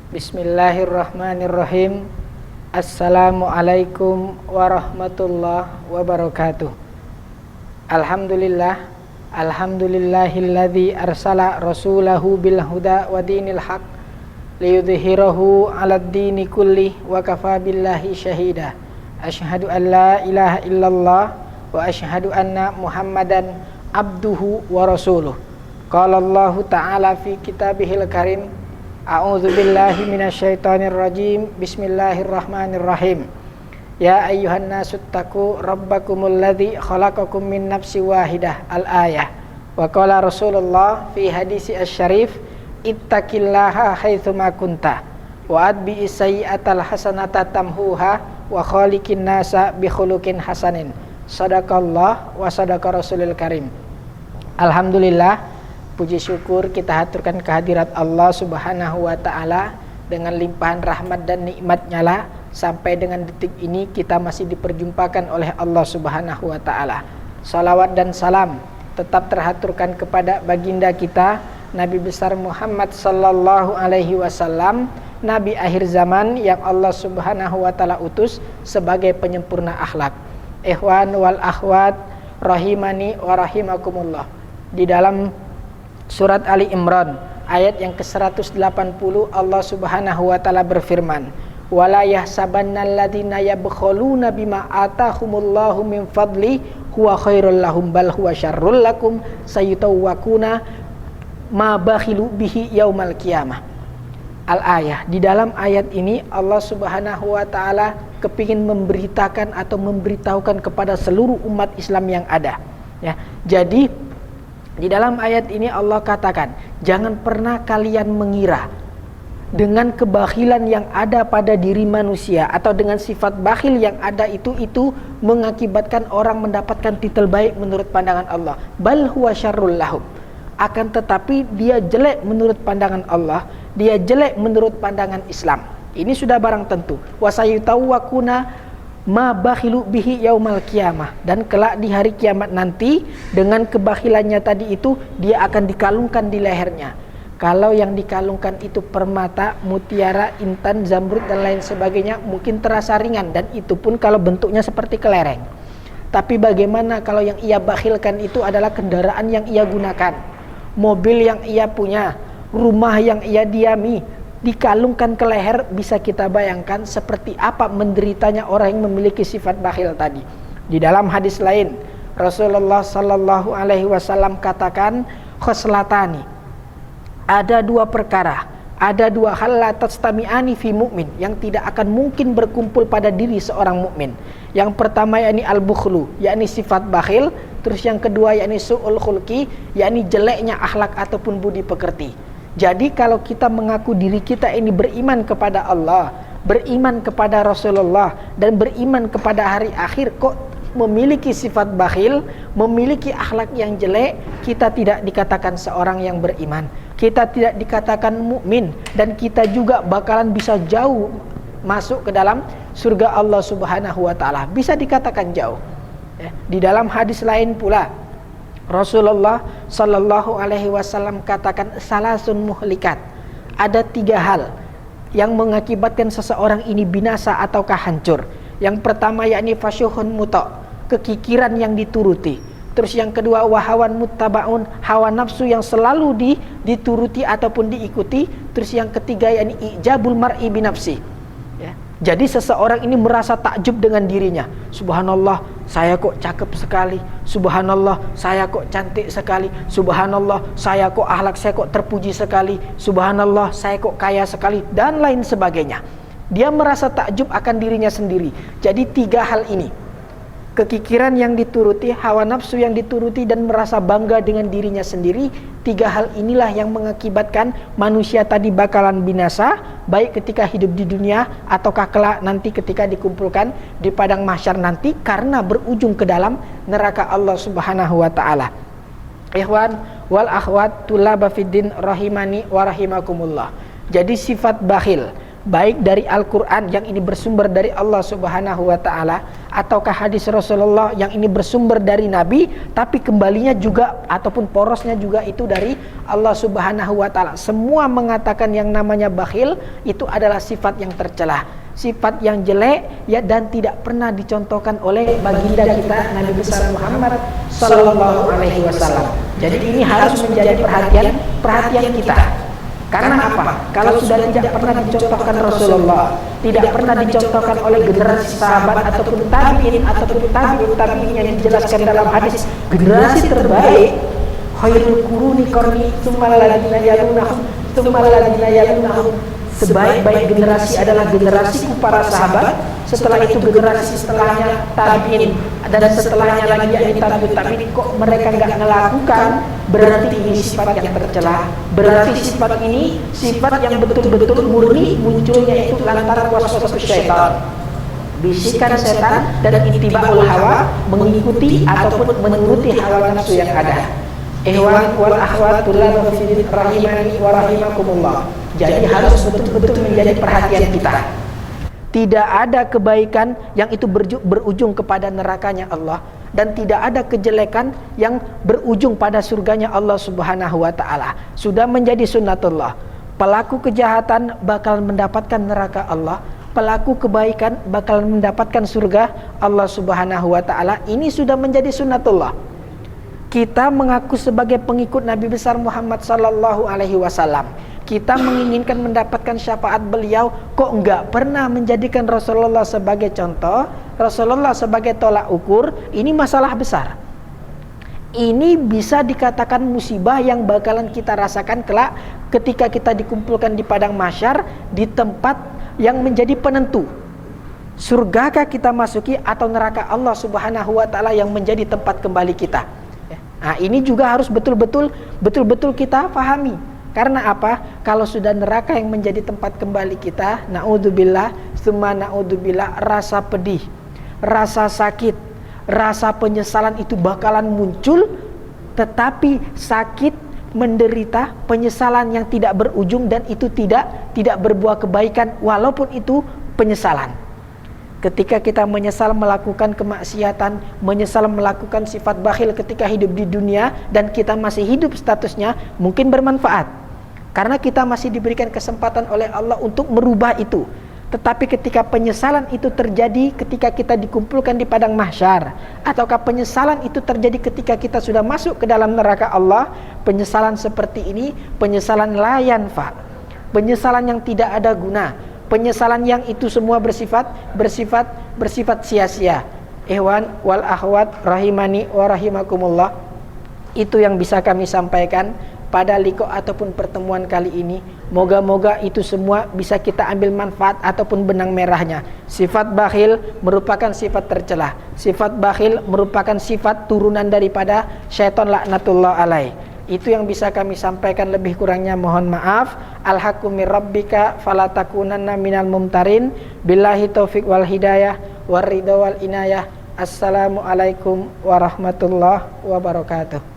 Bismillahirrahmanirrahim. Assalamualaikum warahmatullahi wabarakatuh. Alhamdulillahilladzi arsala rasulahu bil huda wa dinil haq liyudhhirahu 'alad dini kulli wa kafa billahi syahida. Asyhadu an la ilaha illallah wa asyhadu anna Muhammadan abduhu wa rasuluh. Qala Allahu ta'ala fi kitabihil karim. A'udzu billahi minasyaitonir rajim. Bismillahirrahmanirrahim. Ya ayyuhan nasu taqu rabbakumul ladzi khalaqakum min nafsin wahidah. Al-ayah. Wa qala Rasulullah fi hadisi asy-syarif, ittaqillaha haitsu ma kunta wa atbi'is sayyi'atal hasanata tamhuha wa khaliqin nasa bi khuluqin hasanin. Shadaqallah wa shadaqa Rasulul Karim. Alhamdulillah, puji syukur kita haturkan kehadirat Allah Subhanahu wa ta'ala dengan limpahan rahmat dan nikmatnya lah. Sampai dengan detik ini kita masih diperjumpakan oleh Allah Subhanahu wa ta'ala. Salawat dan salam tetap terhaturkan kepada baginda kita Nabi besar Muhammad sallallahu alaihi wasallam, Nabi akhir zaman yang Allah Subhanahu wa ta'ala utus sebagai penyempurna akhlak. Ikhwan wal akhwat rahimani wa rahimakumullah. Di dalam Surat Ali Imran ayat yang ke-180 Allah Subhanahu wa taala berfirman, "Wala yahsabannal ladzina yabkhuluna bima atahumullahu min fadli huwa khairul lahum bal huwa syarrul lakum sayutawwaquna ma bakhilu bihi yaumal qiyamah." Al-ayah. Di dalam ayat ini Allah Subhanahu wa taala kepingin memberitakan atau memberitahukan kepada seluruh umat Islam yang ada, ya. Jadi di dalam ayat ini Allah katakan, jangan pernah kalian mengira dengan kebakhilan yang ada pada diri manusia atau dengan sifat bakhil yang ada itu mengakibatkan orang mendapatkan titel baik menurut pandangan Allah. Bal huwa syarrul lahum. Akan tetapi dia jelek menurut pandangan Allah, dia jelek menurut pandangan Islam. Ini sudah barang tentu. Wasayutawwaquna ma bakhilu bihi yaumal qiyamah, dan kelak di hari kiamat nanti dengan kebakhilannya tadi itu dia akan dikalungkan di lehernya. Kalau yang dikalungkan itu permata, mutiara, intan, zamrud dan lain sebagainya mungkin terasa ringan, dan itu pun kalau bentuknya seperti kelereng. Tapi bagaimana kalau yang ia bakhilkan itu adalah kendaraan yang ia gunakan, mobil yang ia punya, rumah yang ia diami, dikalungkan ke leher? Bisa kita bayangkan seperti apa menderitanya orang yang memiliki sifat bakhil tadi. Di dalam hadis lain Rasulullah sallallahu alaihi wasallam katakan, khoslatani, ada dua perkara, ada dua hal la tastami'ani fi mu'min, yang tidak akan mungkin berkumpul pada diri seorang mukmin. Yang pertama yakni al-bukhlu, yakni sifat bakhil. Terus yang kedua yakni su'ul khulqi, yakni jeleknya akhlak ataupun budi pekerti. Jadi kalau kita mengaku diri kita ini beriman kepada Allah, beriman kepada Rasulullah, dan beriman kepada hari akhir, kok memiliki sifat bakhil, memiliki akhlak yang jelek, kita tidak dikatakan seorang yang beriman, kita tidak dikatakan mukmin, dan kita juga bakalan bisa jauh masuk ke dalam surga Allah Subhanahu wa ta'ala. Bisa dikatakan jauh. Di dalam hadis lain pula Rasulullah sallallahu alaihi wasallam katakan, salasun muhlikat, ada tiga hal yang mengakibatkan seseorang ini binasa ataukah hancur. Yang pertama yakni fasyuhun muta', kekikiran yang dituruti. Terus yang kedua wahawan muttabaun, hawa nafsu yang selalu dituruti ataupun diikuti. Terus yang ketiga yakni ijabul mar'i binafsi, ya. Jadi seseorang ini merasa takjub dengan dirinya. Subhanallah, saya kok cakep sekali. Subhanallah, saya kok cantik sekali. Subhanallah, saya kok akhlak saya kok terpuji sekali. Subhanallah, saya kok kaya sekali, dan lain sebagainya. Dia merasa takjub akan dirinya sendiri. Jadi tiga hal ini, kekikiran yang dituruti, hawa nafsu yang dituruti, dan merasa bangga dengan dirinya sendiri. Tiga hal inilah yang mengakibatkan manusia tadi bakalan binasa, baik ketika hidup di dunia ataukah kelak nanti ketika dikumpulkan di padang mahsyar nanti, karena berujung ke dalam neraka Allah Subhanahu wa ta'ala. Ikhwan wal akhwat tulaba fiddin rahimani wa rahimakumullah. Jadi sifat bakhil, baik dari Al-Quran yang ini bersumber dari Allah Subhanahu wa ta'ala, ataukah hadis Rasulullah yang ini bersumber dari Nabi, tapi kembalinya juga ataupun porosnya juga itu dari Allah Subhanahu wa ta'ala. Semua mengatakan yang namanya bakhil itu adalah sifat yang tercela, sifat yang jelek, ya, dan tidak pernah dicontohkan oleh baginda kita Nabi besar Muhammad sallallahu alaihi wasallam. Jadi ini harus menjadi perhatian kita. Karena apa? Kalau sudah tidak pernah dicontohkan Rasulullah, tidak pernah dicontohkan oleh generasi sahabat ataupun tabi'in ataupun tabi'in yang dijelaskan dalam hadis, generasi terbaik, khairul quruni qarni tsumma alladziina yalunahum tsumma alladziina yalunahum, sebaik-baik generasi adalah generasiku para sahabat, setelah itu generasi setelahnya tabi'in, dan setelahnya lagi yakni tabi'in. Kok mereka nggak melakukan? Berarti ini sifat yang tercela. Berarti sifat ini sifat yang betul-betul murni munculnya itu lantaran waswas syaitan, bisikan setan dan ittibaul hawa, mengikuti ataupun menuruti hawa nafsu yang ada. Ikhwan wal akhwat tulana fi din rahimani wa rahimakumullah. Jadi harus betul-betul menjadi perhatian kita. Tidak ada kebaikan yang itu berujung kepada nerakanya Allah, dan tidak ada kejelekan yang berujung pada surganya Allah Subhanahu wa ta'ala. Sudah menjadi sunnatullah. Pelaku kejahatan bakal mendapatkan neraka Allah, pelaku kebaikan bakal mendapatkan surga Allah Subhanahu wa ta'ala. Ini sudah menjadi sunnatullah. Kita mengaku sebagai pengikut Nabi besar Muhammad sallallahu alaihi wasallam. Kita menginginkan mendapatkan syafaat beliau, kok enggak pernah menjadikan Rasulullah sebagai contoh, Rasulullah sebagai tolak ukur. Ini masalah besar. Ini bisa dikatakan musibah yang bakalan kita rasakan kelak ketika kita dikumpulkan di padang mahsyar, di tempat yang menjadi penentu surgakah kita masuki atau neraka Allah Subhanahu wa ta'ala yang menjadi tempat kembali kita. Nah, ini juga harus betul-betul kita pahami. Karena apa? Kalau sudah neraka yang menjadi tempat kembali kita, naudzubillah, summa naudzubillah, rasa pedih, rasa sakit, rasa penyesalan itu bakalan muncul. Tetapi sakit, menderita, penyesalan yang tidak berujung, dan itu tidak berbuah kebaikan walaupun itu penyesalan. Ketika kita menyesal melakukan kemaksiatan, menyesal melakukan sifat bakhil ketika hidup di dunia, dan kita masih hidup statusnya, mungkin bermanfaat karena kita masih diberikan kesempatan oleh Allah untuk merubah itu. Tetapi ketika penyesalan itu terjadi ketika kita dikumpulkan di padang mahsyar, ataukah penyesalan itu terjadi ketika kita sudah masuk ke dalam neraka Allah, penyesalan seperti ini penyesalan la yanfa, penyesalan yang tidak ada guna, penyesalan yang itu semua bersifat sia-sia. Ikhwan wal akhwat rahimani wa rahimakumullah, itu yang bisa kami sampaikan pada liqa ataupun pertemuan kali ini. Moga-moga itu semua bisa kita ambil manfaat ataupun benang merahnya. Sifat bakhil merupakan sifat tercela. Sifat bakhil merupakan sifat turunan daripada syaitan laknatullah alaih. Itu yang bisa kami sampaikan, lebih kurangnya mohon maaf. Al-haqqu mir rabbika fala takunanna minal mumtarin. Billahi taufik wal hidayah war ridha wal inayah. Assalamualaikum warahmatullahi wabarakatuh.